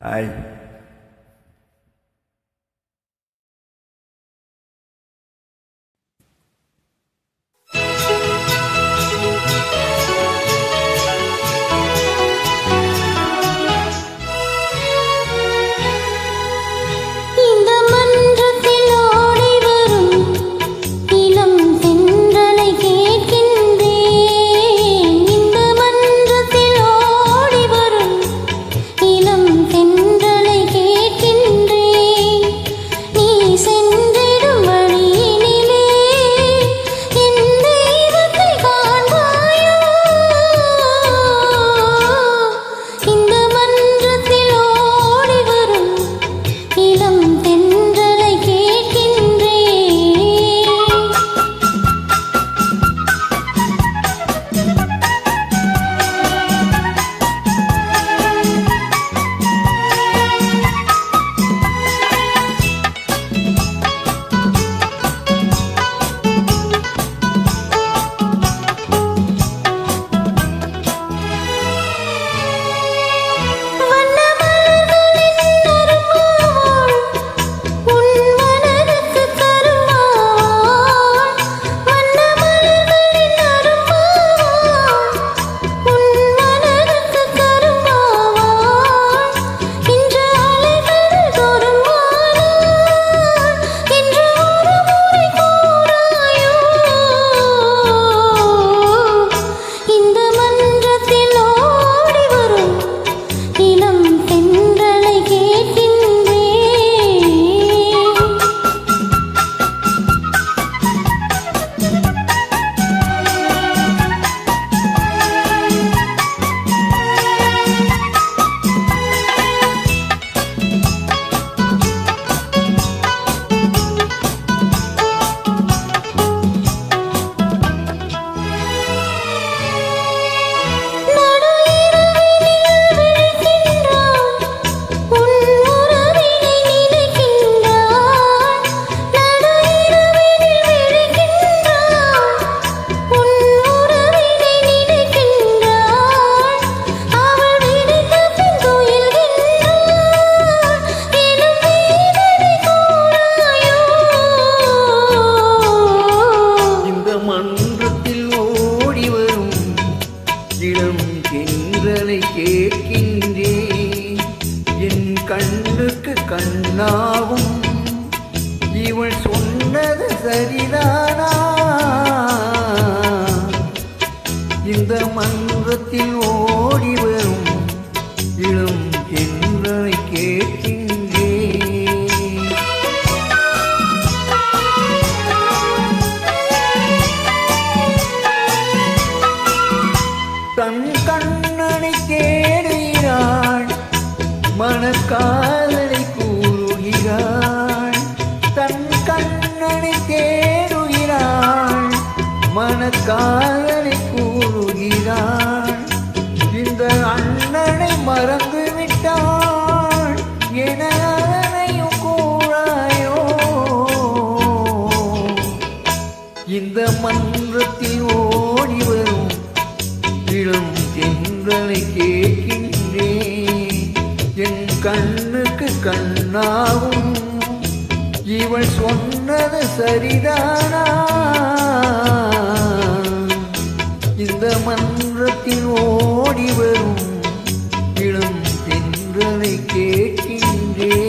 Ai. கேட்கின்றேன் என் கண்ணுக்கு கண்ணாகும் இவள் சொன்னது சரிதானா இந்த மன்றத்தில் ஓடி வரும் இளம் என்றனை கேட்கின்றேன் தன் கண்ணனை தேடுகிறாள் மனக்காதலை கூறுகிறாள் தன் கண்ணனை தேடுகிறாள் மனக்காதலை கூறுகிறாள் இந்த அண்ணனை மறந்து விட்டாள் என அதனையும் கூறாயோ இந்த மன்றத்தில் ஓடி வரும் இளம் தென்றலை கேட்கின்றேன் என் கண்ணுக்கு கண்ணாகும் இவள் சொன்னது சரிதானா இந்த மன்றத்தில் ஓடி வரும் இளம் தென்றலை கேட்கின்றேன்